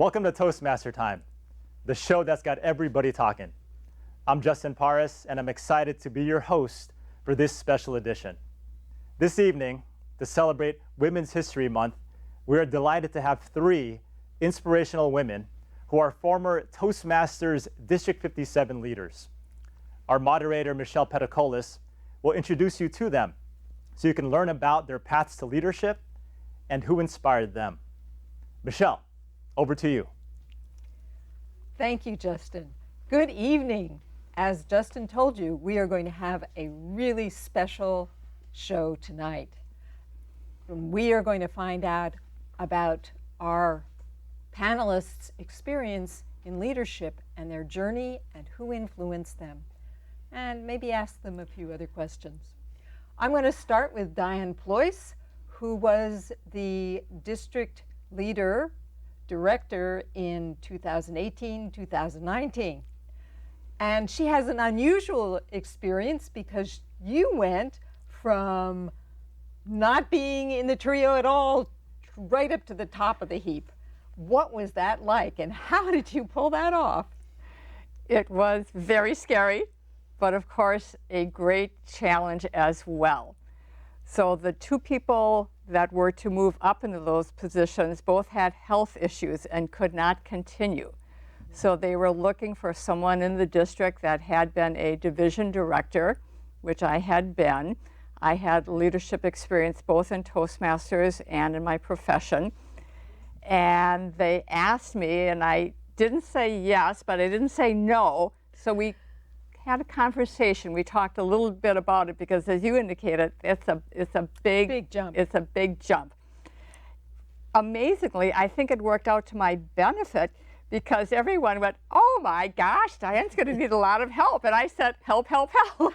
Welcome to Toastmaster Time, the show that's got everybody talking. I'm Justin Paris, and I'm excited to be your host for this special edition. This evening, to celebrate Women's History Month, we are delighted to have three inspirational women who are former Toastmasters District 57 leaders. Our moderator, Michelle Peticolas, will introduce you to them so you can learn about their paths to leadership and who inspired them. Michelle, over to you. Thank you, Justin. Good evening. As Justin told you, we are going to have a really special show tonight. We are going to find out about our panelists' experience in leadership and their journey and who influenced them, and maybe ask them a few other questions. I'm going to start with Diane Pleuss, who was the district leader, director in 2018-2019. And she has an unusual experience because you went from not being in the trio at all right up to the top of the heap. What was that like, and how did you pull that off? It was very scary, but of course a great challenge as well. So the two people that were to move up into those positions both had health issues and could not continue. So they were looking for someone in the district that had been a division director, which I had been. I had leadership experience both in Toastmasters and in my profession. And they asked me, and I didn't say yes, but I didn't say no. So we had a conversation. We talked a little bit about it because, as you indicated, it's a big jump. It's a big jump. Amazingly, I think it worked out to my benefit because everyone went, "Oh my gosh, Diane's going to need a lot of help," and I said, "Help, help, help,"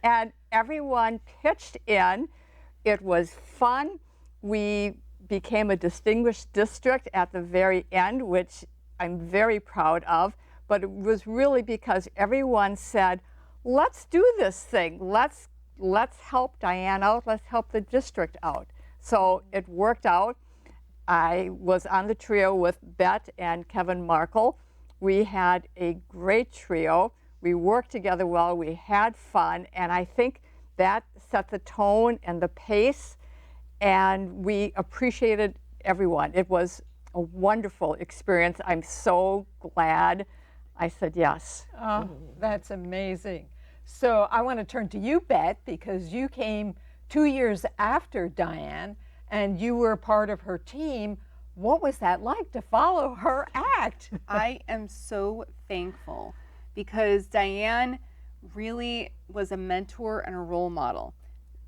and everyone pitched in. It was fun. We became a distinguished district at the very end, which I'm very proud of. But it was really because everyone said, let's do this thing. Let's help Diane out. Let's help the district out. So it worked out. I was on the trio with Beth and Kevin Markle. We had a great trio. We worked together well. We had fun. And I think that set the tone and the pace. And we appreciated everyone. It was a wonderful experience. I'm so glad I said yes. Oh, that's amazing. So I want to turn to you, Beth, because you came 2 years after Diane and you were part of her team. What was that like to follow her act? I am so thankful because Diane really was a mentor and a role model.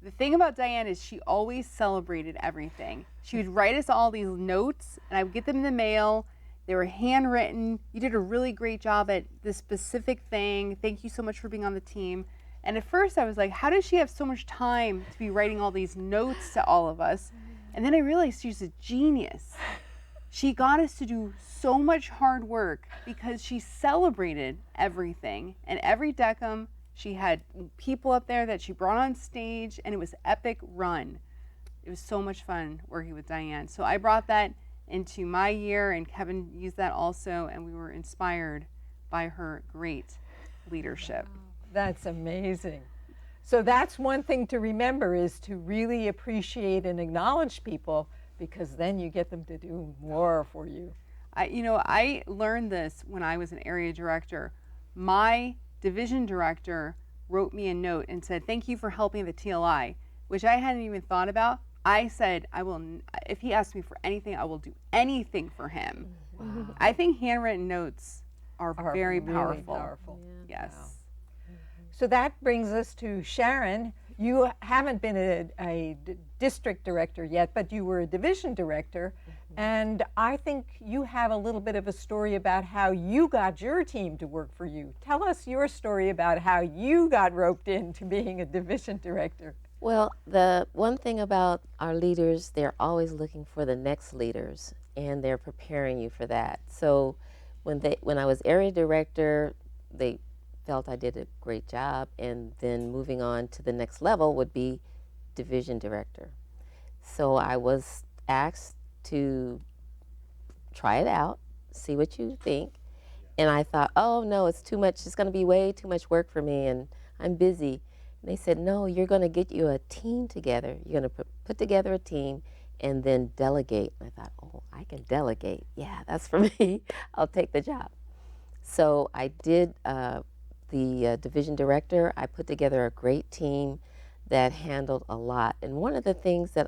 The thing about Diane is she always celebrated everything. She would write us all these notes and I would get them in the mail. They were handwritten. You did a really great job at this specific thing. Thank you so much for being on the team. And at first I was like, how does she have so much time to be writing all these notes to all of us? And then I realized she's a genius. She got us to do so much hard work because she celebrated everything. And every decum, she had people up there that she brought on stage, and it was epic run. It was so much fun working with Diane. So I brought that into my year, and Kevin used that also, and we were inspired by her great leadership. Wow, that's amazing. So that's one thing to remember, is to really appreciate and acknowledge people, because then you get them to do more for you. I learned this when I was an area director. My division director wrote me a note and said, "Thank you for helping the TLI," which I hadn't even thought about. I said, if he asks me for anything, I will do anything for him. Wow. I think handwritten notes are very really powerful. Yeah. Yes. Wow. So that brings us to Sharon. You haven't been a district director yet, but you were a division director. And I think you have a little bit of a story about how you got your team to work for you. Tell us your story about how you got roped into being a division director. Well, the one thing about our leaders, they're always looking for the next leaders, and they're preparing you for that. So when I was area director, they felt I did a great job, and then moving on to the next level would be division director. So I was asked to try it out see what you think. And I thought, oh no, it's too much. It's going to be way too much work for me, and I'm busy. And they said, no, you're going to get you a team together. You're going to put together a team and then delegate. And I thought, oh, I can delegate. Yeah, that's for me. I'll take the job. So I did the division director. I put together a great team that handled a lot. And one of the things that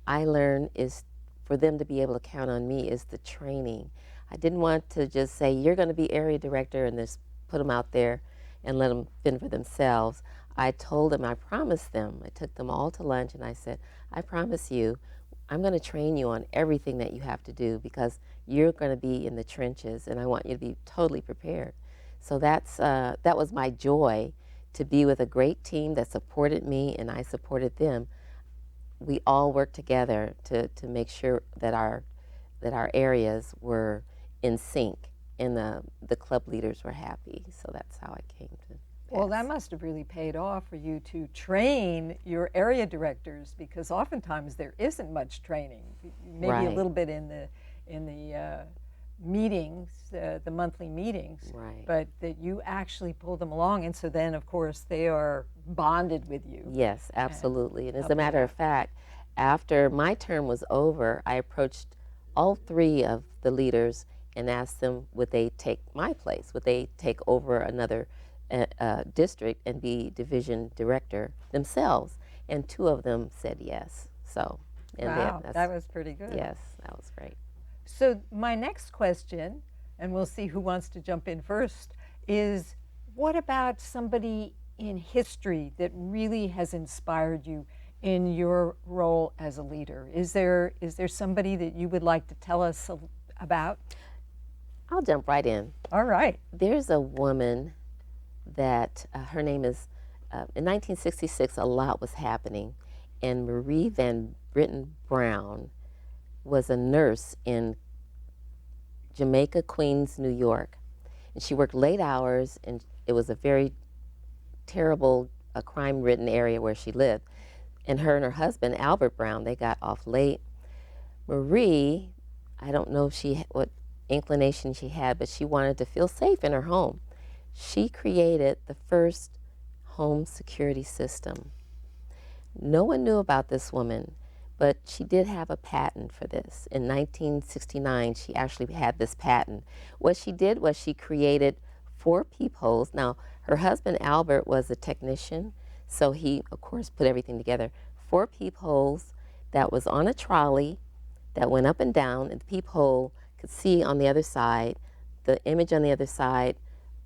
I learned is for them to be able to count on me is the training. I didn't want to just say, you're going to be area director and just put them out there and let them fend for themselves. I told them, I promised them, I took them all to lunch and I said, I promise you, I'm going to train you on everything that you have to do because you're going to be in the trenches and I want you to be totally prepared. So that was my joy, to be with a great team that supported me and I supported them. We all worked together to make sure that our areas were in sync and the club leaders were happy. So that's how I came to Well, pass. that must have really paid off for you to train your area directors, because oftentimes there isn't much training. Maybe a Right. little bit in the meetings, the monthly meetings, Right. but that you actually pull them along, and so then of course they are bonded with you. Yes, absolutely. And as help a you matter of fact, after my term was over, I approached all three of the leaders and asked them, would they take my place? Would they take over another district and be division director themselves? And two of them said yes. So, and Wow, that's, that was pretty good. yes, that was great. So my next question, and we'll see who wants to jump in first, is what about somebody in history that really has inspired you in your role as a leader? Is there somebody that you would like to tell us about? I'll jump right in. All right. There's a woman that her name is, in 1966, a lot was happening, and Marie Van Brittan Brown was a nurse in Jamaica, Queens, New York. And she worked late hours, and it was a very terrible, crime-ridden area where she lived. And her husband, Albert Brown, they got off late. Marie, I don't know if what inclination she had, but she wanted to feel safe in her home. She created the first home security system. No one knew about this woman, but she did have a patent for this. In 1969, she actually had this patent. What she did was she created 4 peepholes. Now, her husband, Albert, was a technician, so he, of course, put everything together. 4 peepholes that was on a trolley that went up and down, and the peephole could see on the other side. The image on the other side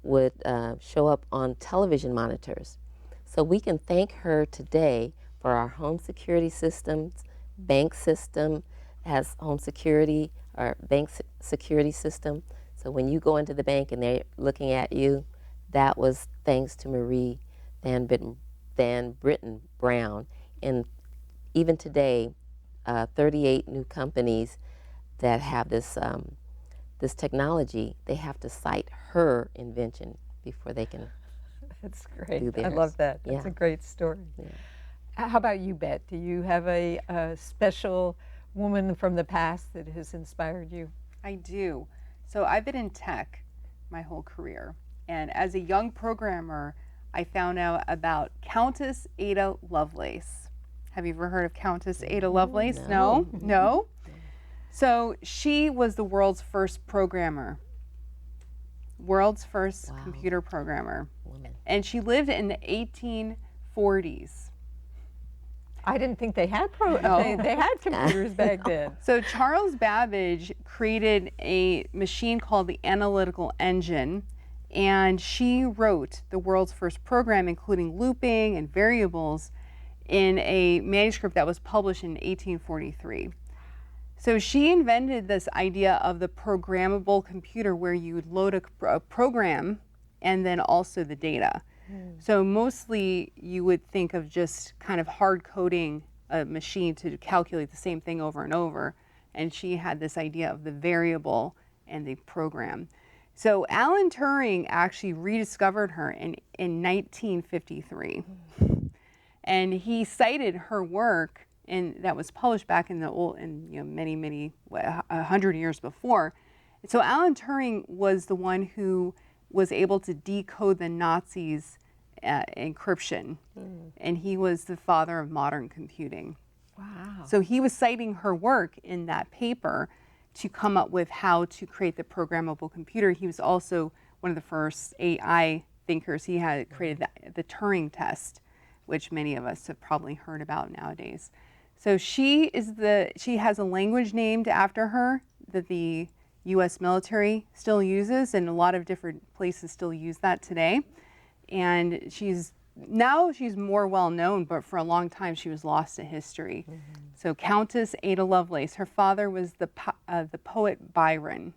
would show up on television monitors. So we can thank her today for our home security systems. Bank system has home security, our bank security system. So when you go into the bank and they're looking at you, that was thanks to Marie Van Brittan Brown. And even today, 38 new companies that have this this technology, they have to cite her invention before they can. That's great. Do I theirs. love that. That's Yeah. a great story. Yeah. How about you, Beth? Do you have a special woman from the past that has inspired you? I do. So I've been in tech my whole career. And as a young programmer, I found out about Countess Ada Lovelace. Have you ever heard of Countess Ada Lovelace? No? No? So she was the world's first programmer. World's first Wow. computer programmer. Woman. And she lived in the 1840s. I didn't think they had No. they had computers back then. So Charles Babbage created a machine called the analytical engine, and she wrote the world's first program, including looping and variables, in a manuscript that was published in 1843. So she invented this idea of the programmable computer, where you would load a program and then also the data. So mostly you would think of just kind of hard coding a machine to calculate the same thing over and over. And she had this idea of the variable and the program. So Alan Turing actually rediscovered her in 1953. And he cited her work that was published back in the old, many 100 years before. So Alan Turing was the one who was able to decode the Nazis' encryption, and he was the father of modern computing. Wow. So he was citing her work in that paper to come up with how to create the programmable computer. He was also one of the first AI thinkers. He had created the Turing test, which many of us have probably heard about nowadays. So she has a language named after her that the U.S. military still uses, and a lot of different places still use that today. And she's more well known, but for a long time she was lost to history. So Countess Ada Lovelace, her father was the poet Byron.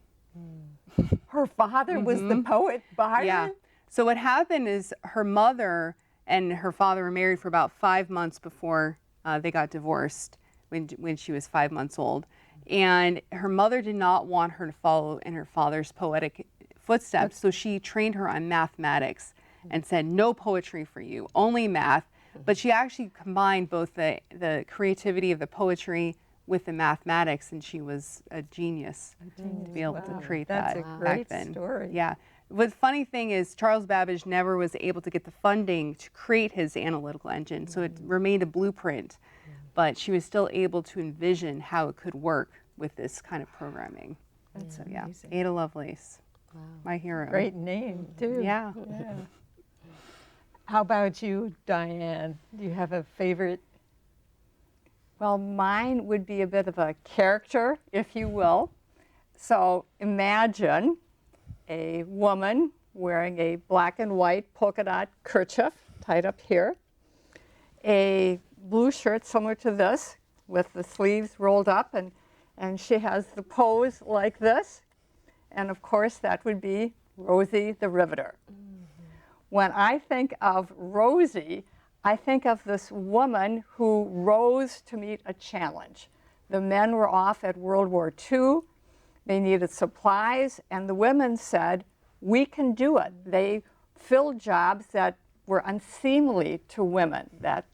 Her father was the poet Byron? Yeah. So what happened is her mother and her father were married for about 5 months before they got divorced when she was 5 months old. And her mother did not want her to follow in her father's poetic footsteps, so she trained her on mathematics and said, no poetry for you, only math. But she actually combined both the creativity of the poetry with the mathematics, and she was a genius to be able to create That's that a back great then. story. Yeah. The funny thing is Charles Babbage never was able to get the funding to create his analytical engine, so it remained a blueprint, but she was still able to envision how it could work with this kind of programming. That's So yeah, amazing. Ada Lovelace, my hero. Great name, too. Yeah. Yeah. How about you, Diane? Do you have a favorite? Well, mine would be a bit of a character, if you will. So imagine a woman wearing a black and white polka dot kerchief tied up here, a blue shirt similar to this with the sleeves rolled up, and she has the pose like this. And of course, that would be Rosie the Riveter. When I think of Rosie, I think of this woman who rose to meet a challenge. The men were off at World War II. They needed supplies, and the women said, we can do it. They filled jobs that were unseemly to women, that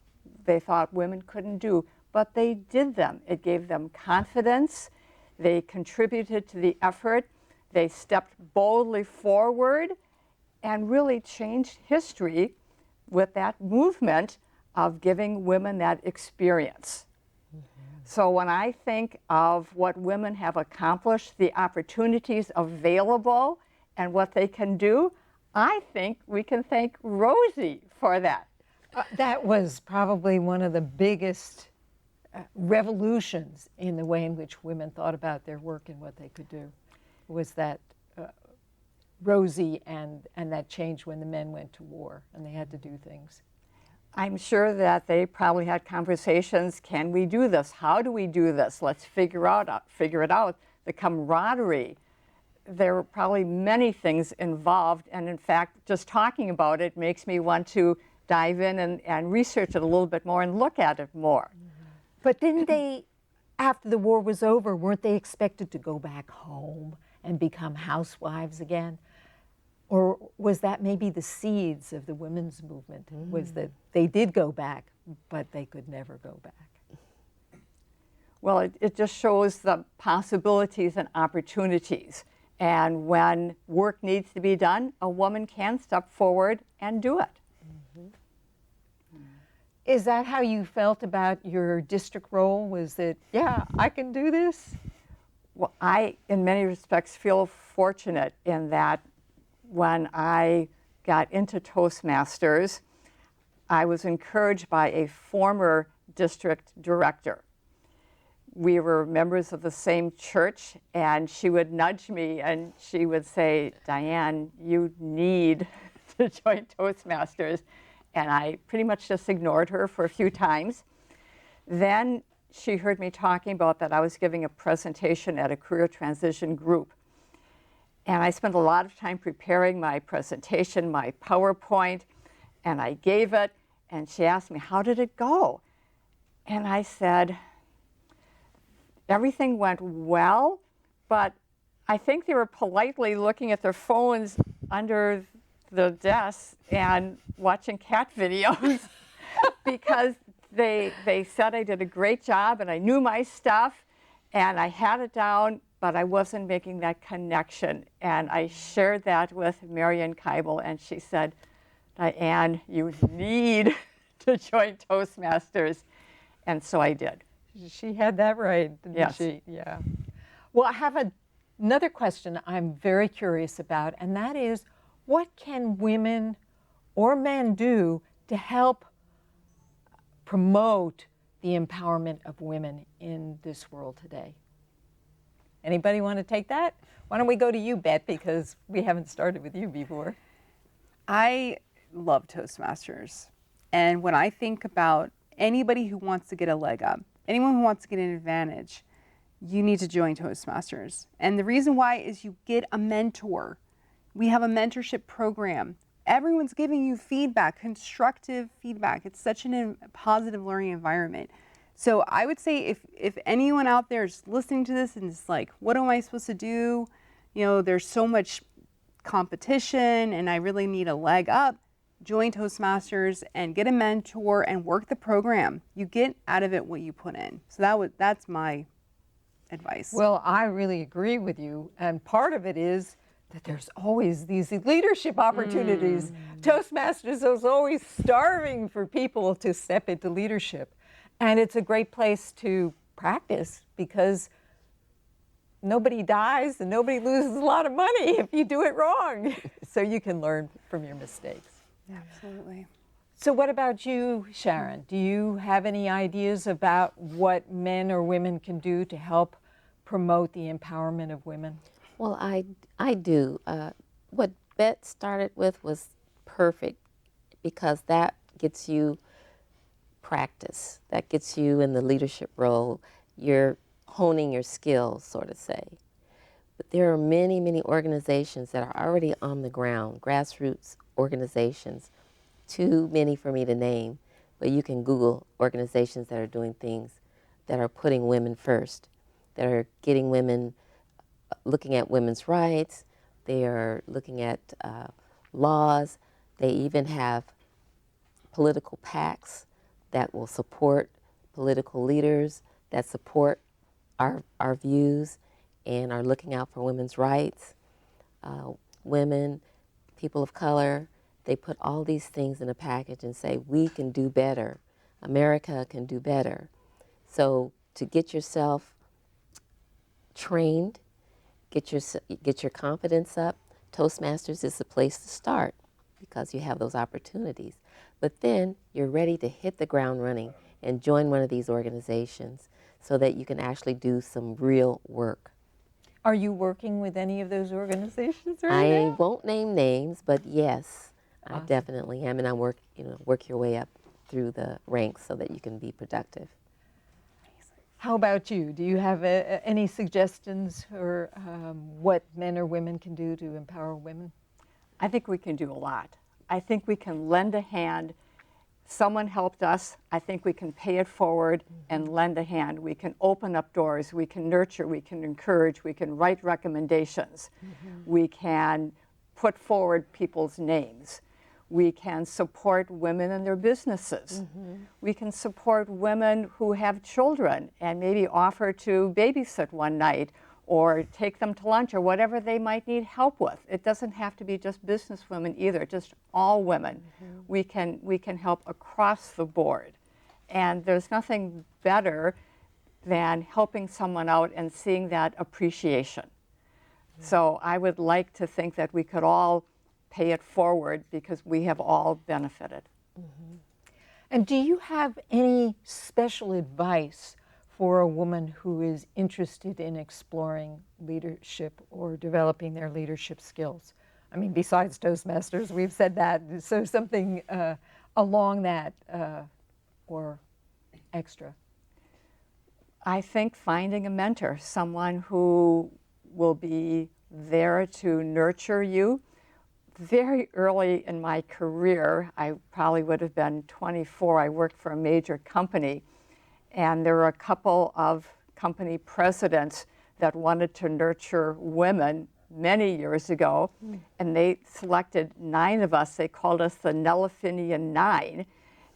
they thought women couldn't do, but they did them. It gave them confidence. They contributed to the effort. They stepped boldly forward and really changed history with that movement of giving women that experience. So when I think of what women have accomplished, the opportunities available, and what they can do, I think we can thank Rosie for that. That was probably one of the biggest revolutions in the way in which women thought about their work and what they could do. Was that Rosie and that change when the men went to war and they had to do things. I'm sure that they probably had conversations, can we do this? How do we do this? Let's figure it out. The camaraderie. There were probably many things involved, and in fact, just talking about it makes me want to dive in and research it a little bit more and look at it more. But didn't they, after the war was over, weren't they expected to go back home and become housewives again? Or was that maybe the seeds of the women's movement, was that they did go back, but they could never go back? Well, it just shows the possibilities and opportunities. And when work needs to be done, a woman can step forward and do it. Is that how you felt about your district role? Was that, yeah, I can do this? Well, I, in many respects, feel fortunate in that when I got into Toastmasters, I was encouraged by a former district director. We were members of the same church, and she would nudge me and she would say, Diane, you need to join Toastmasters. And I pretty much just ignored her for a few times. Then she heard me talking about that I was giving a presentation at a career transition group. And I spent a lot of time preparing my presentation, my PowerPoint, and I gave it. And she asked me, how did it go? And I said, everything went well, but I think they were politely looking at their phones under the desk and watching cat videos because they said I did a great job and I knew my stuff and I had it down, but I wasn't making that connection. And I shared that with Marion Keibel, and she said, Diane, you need to join Toastmasters. And so I did. She had that right, didn't Yes. she? Yeah. Well, I have another question I'm very curious about, and that is, what can women or men do to help promote the empowerment of women in this world today? Anybody want to take that? Why don't we go to you, Beth, because we haven't started with you before. I love Toastmasters. And when I think about anybody who wants to get a leg up, anyone who wants to get an advantage, you need to join Toastmasters. And the reason why is you get a mentor. We have a mentorship program. Everyone's giving you feedback, constructive feedback. It's such a positive learning environment. So I would say if anyone out there is listening to this and is like, what am I supposed to do? You know, there's so much competition and I really need a leg up, join Toastmasters and get a mentor and work the program. You get out of it what you put in. So that's my advice. Well, I really agree with you. And part of it is that there's always these leadership opportunities. Toastmasters is always starving for people to step into leadership. And it's a great place to practice because nobody dies and nobody loses a lot of money if you do it wrong. So you can learn from your mistakes. Absolutely. So what about you, Sharon? Do you have any ideas about what men or women can do to help promote the empowerment of women? Well, I do. What Beth started with was perfect because that gets you practice. That gets you in the leadership role. You're honing your skills, so to say. But there are many, many organizations that are already on the ground, grassroots organizations, too many for me to name, but you can Google organizations that are doing things that are putting women first, that are getting women, looking at women's rights, they are looking at laws, they even have political PACs that will support political leaders, that support our views and are looking out for women's rights, women, people of color. They put all these things in a package and say, we can do better. America can do better. So to get yourself trained, get your confidence up, Toastmasters is the place to start because you have those opportunities. But then you're ready to hit the ground running and join one of these organizations so that you can actually do some real work. Are you working with any of those organizations right I now? won't name names, but yes, I Awesome. definitely am, and I work your way up through the ranks so that you can be productive. How about you? Do you have any suggestions for what men or women can do to empower women? I think we can do a lot. I think we can lend a hand. Someone helped us. I think we can pay it forward and lend a hand. We can open up doors. We can nurture. We can encourage. We can write recommendations. We can put forward people's names. We can support women in their businesses. We can support women who have children and maybe offer to babysit one night or take them to lunch or whatever they might need help with. It doesn't have to be just business women either, just all women. We can help across the board. And there's nothing better than helping someone out and seeing that appreciation. So I would like to think that we could all pay it forward because we have all benefited. And do you have any special advice for a woman who is interested in exploring leadership or developing their leadership skills? I mean, besides Toastmasters, we've said that, so something along that or extra. I think finding a mentor, someone who will be there to nurture you. Very early in my career, I probably would have been 24, I worked for a major company, and there were a couple of company presidents that wanted to nurture women many years ago, and they selected 9 of us. They called us the Nelefinian 9,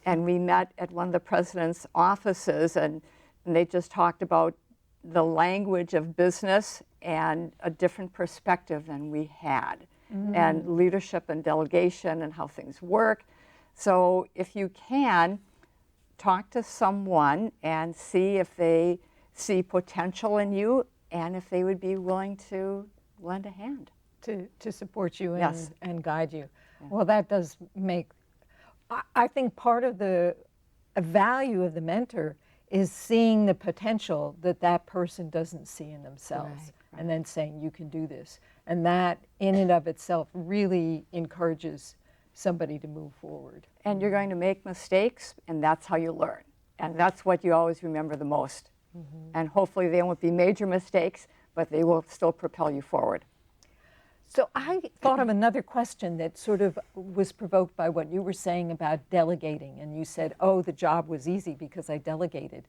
and we met at one of the president's offices, and they just talked about the language of business and a different perspective than we had, and leadership and delegation and how things work. So if you can, talk to someone and see if they see potential in you and if they would be willing to lend a hand. To support you and, Yes. and guide you. Well, that does make, I think part of the value of the mentor is seeing the potential that that person doesn't see in themselves, and then saying, you can do this. And that in and of itself really encourages somebody to move forward. And you're going to make mistakes, and that's how you learn. And that's what you always remember the most. And hopefully they won't be major mistakes, but they will still propel you forward. So I thought of another question that sort of was provoked by what you were saying about delegating. And you said, oh, the job was easy because I delegated.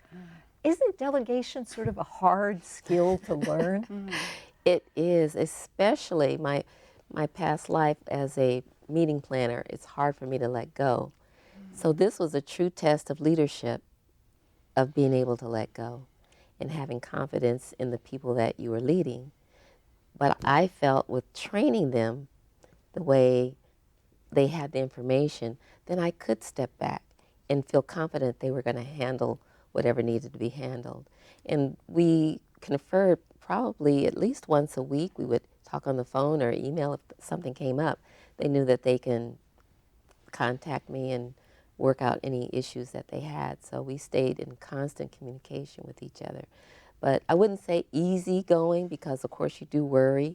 Isn't delegation sort of a hard skill to learn? It is, especially my past life as a meeting planner. It's hard for me to let go. So this was a true test of leadership, of being able to let go and having confidence in the people that you were leading. But I felt with training them the way they had the information, then I could step back and feel confident they were going to handle whatever needed to be handled. And we conferred probably at least once a week. We would talk on the phone or email if something came up. They knew that they can contact me and work out any issues that they had. So we stayed in constant communication with each other. But I wouldn't say easy going because, of course, you do worry.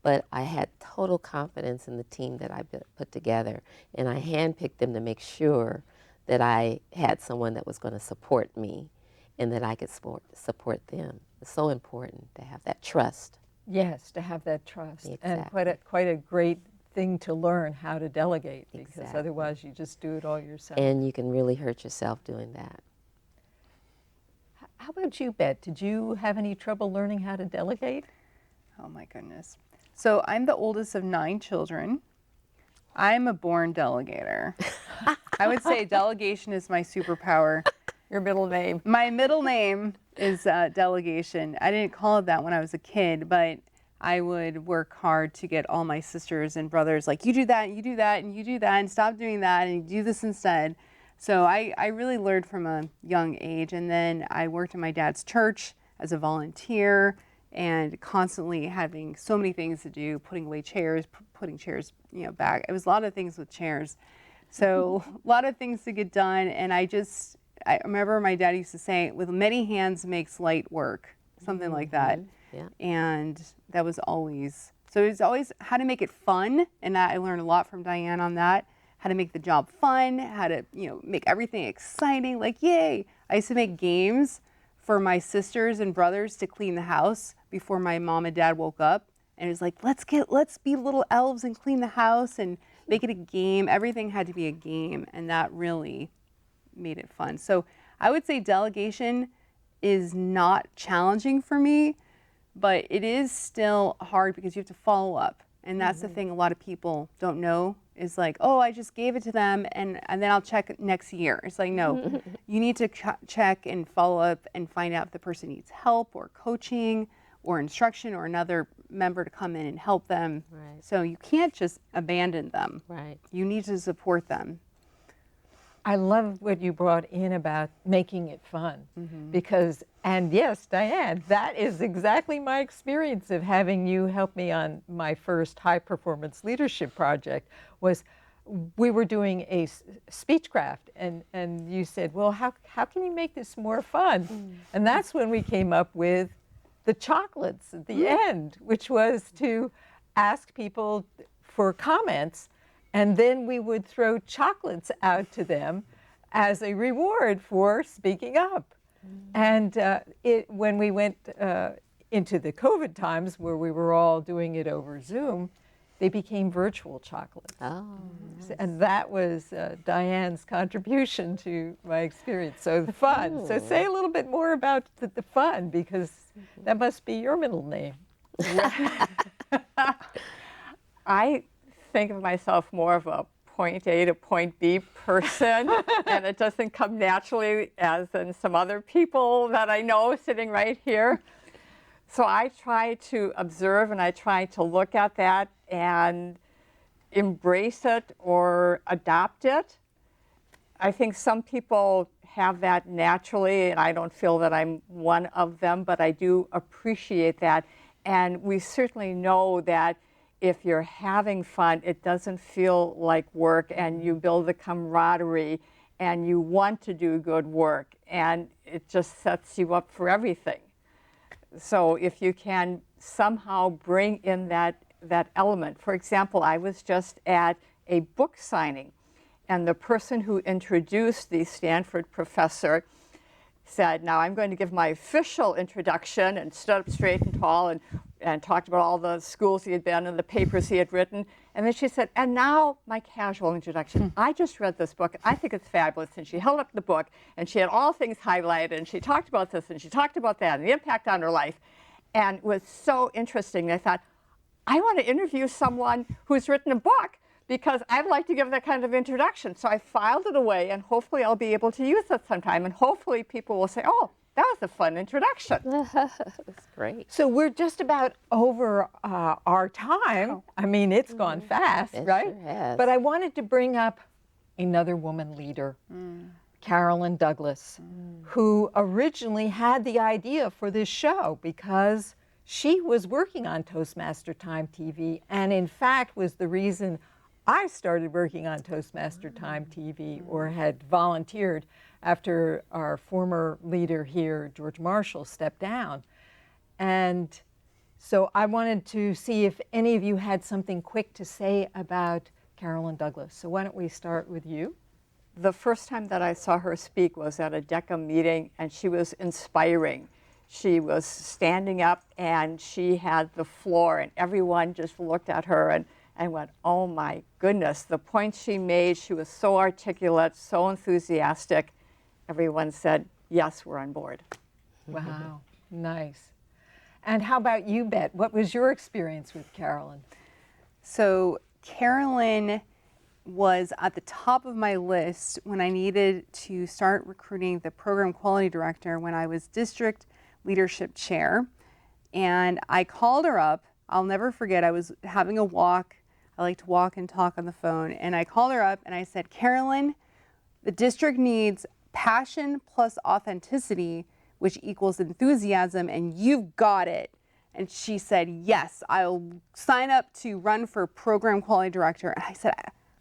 But I had total confidence in the team that I put together. And I handpicked them to make sure that I had someone that was going to support me and that I could support them. It's so important to have that trust. Yes, to have that trust. Exactly. And quite a great thing to learn how to delegate, because Exactly. otherwise you just do it all yourself. And you can really hurt yourself doing that. How about you, Beth? Did you have any trouble learning how to delegate? Oh my goodness. So I'm the oldest of 9 children. I'm a born delegator. I would say delegation is my superpower. Your middle name. My middle name is delegation. I didn't call it that when I was a kid, but I would work hard to get all my sisters and brothers like, you do that, and you do that, and you do that, and stop doing that, and you do this instead. So I really learned from a young age. And then I worked in my dad's church as a volunteer and constantly having so many things to do, putting away chairs, putting chairs, back. It was a lot of things with chairs. So a lot of things to get done. And I remember my dad used to say, with many hands makes light work, something like that. Yeah. And that was always, so it was always how to make it fun. And I learned a lot from Diane on that. How to make the job fun, how to, make everything exciting, like, yay. I used to make games for my sisters and brothers to clean the house before my mom and dad woke up. And it was like, let's be little elves and clean the house and make it a game. Everything had to be a game, and that really made it fun. So I would say delegation is not challenging for me, but it is still hard because you have to follow up. And that's the thing a lot of people don't know, is like, oh, I just gave it to them and then I'll check next year. It's like, no, you need to check and follow up and find out if the person needs help or coaching or instruction or another member to come in and help them. Right. So you can't just abandon them. Right. You need to support them. I love what you brought in about making it fun, because, and yes, Diane, that is exactly my experience of having you help me on my first high performance leadership project. Was we were doing a speech craft, and you said, well, how can you make this more fun? And that's when we came up with the chocolates at the end, which was to ask people for comments. And then we would throw chocolates out to them as a reward for speaking up. And when we went into the COVID times where we were all doing it over Zoom, they became virtual chocolates. Oh. And that was Diane's contribution to my experience. So the fun. So say a little bit more about the fun, because that must be your middle name. I think of myself more of a point A to point B person, and it doesn't come naturally as in some other people that I know sitting right here. So I try to observe and I try to look at that and embrace it or adopt it. I think some people have that naturally, and I don't feel that I'm one of them, but I do appreciate that. And we certainly know that if you're having fun, it doesn't feel like work, and you build the camaraderie, and you want to do good work, and it just sets you up for everything. So if you can somehow bring in that element. For example, I was just at a book signing, and the person who introduced the Stanford professor said, now I'm going to give my official introduction, and stood up straight and tall and talked about all the schools he had been and the papers he had written. And then she said, and now my casual introduction. I just read this book. I think it's fabulous. And she held up the book, and she had all things highlighted, and she talked about this, and she talked about that, and the impact on her life. And it was so interesting. I thought, I want to interview someone who's written a book, because I'd like to give that kind of introduction. So I filed it away, and hopefully I'll be able to use it sometime. And hopefully people will say, oh, that was a fun introduction. That's great. So we're just about over our time. I mean, it's gone fast, It right? sure has. But I wanted to bring up another woman leader, Carolyn Douglas, who originally had the idea for this show because she was working on Toastmaster Time TV, and in fact was the reason I started working on Toastmaster Time TV, or had volunteered after our former leader here, George Marshall, stepped down. And so I wanted to see if any of you had something quick to say about Carolyn Douglas. So why don't we start with you? The first time that I saw her speak was at a DECA meeting, and she was inspiring. She was standing up, and she had the floor, and everyone just looked at her and went, oh my goodness, the points she made, she was so articulate, so enthusiastic. Everyone said, yes, we're on board. Wow, nice. And how about you, Bet? What was your experience with Carolyn? So Carolyn was at the top of my list when I needed to start recruiting the program quality director when I was district leadership chair. And I called her up. I'll never forget, I was having a walk. I like to walk and talk on the phone. And I called her up and I said, Carolyn, the district needs passion plus authenticity, which equals enthusiasm, and you've got it. And she said, yes, I'll sign up to run for program quality director. And I said,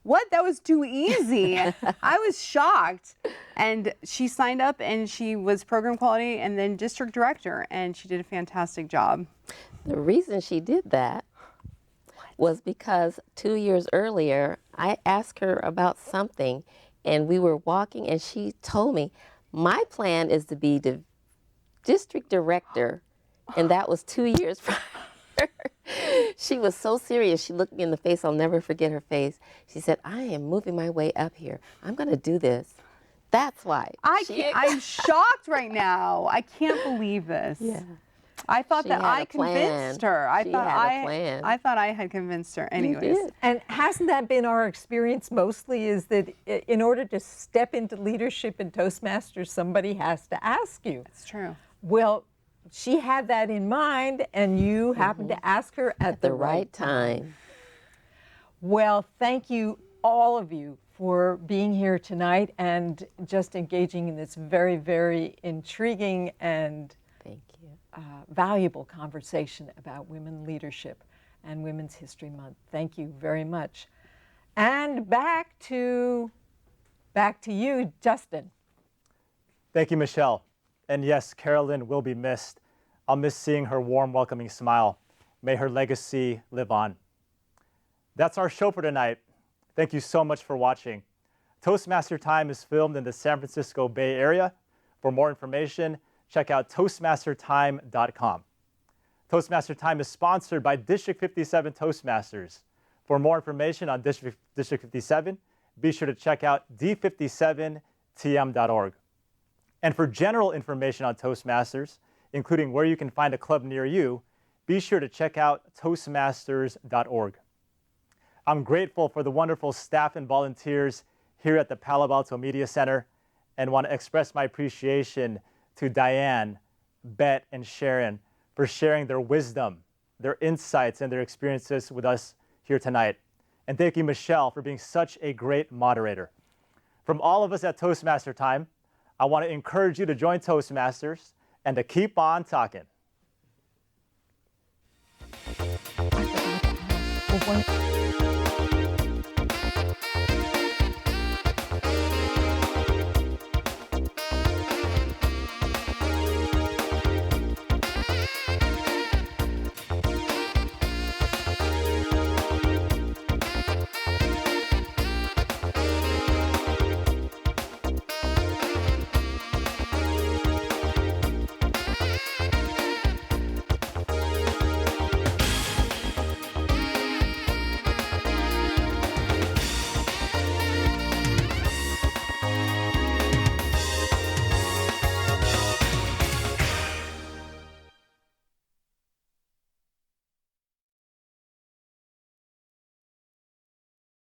what? That was too easy. I was shocked. And she signed up, and she was program quality and then district director, and she did a fantastic job. The reason she did that was because 2 years earlier, I asked her about something, and we were walking, and she told me, my plan is to be the district director, and that was 2 years prior. She was so serious. She looked me in the face. I'll never forget her face. She said, I am moving my way up here. I'm going to do this. That's why. I'm shocked right now. I can't believe this. Yeah. I thought She that had I a plan. convinced her. I She thought had a plan. I thought I had convinced her. Anyways. did. And hasn't that been our experience mostly, is that in order to step into leadership in Toastmasters, somebody has to ask you. It's true. Well, she had that in mind, and you happened to ask her at The right time. Well, thank you, all of you, for being here tonight and just engaging in this very, very intriguing and Thank you. valuable conversation about women leadership and Women's History Month. Thank you very much. And back to you, Justin. Thank you, Michelle. And yes, Carolyn will be missed. I'll miss seeing her warm, welcoming smile. May her legacy live on. That's our show for tonight. Thank you so much for watching. Toastmaster Time is filmed in the San Francisco Bay Area. For more information, check out toastmastertime.com. Toastmaster Time is sponsored by District 57 Toastmasters. For more information on District 57, be sure to check out d57tm.org. And for general information on Toastmasters, including where you can find a club near you, be sure to check out toastmasters.org. I'm grateful for the wonderful staff and volunteers here at the Palo Alto Media Center and want to express my appreciation to Diane, Beth, and Sharon for sharing their wisdom, their insights, and their experiences with us here tonight. And thank you, Michelle, for being such a great moderator. From all of us at Toastmaster Time, I want to encourage you to join Toastmasters and to keep on talking. Well,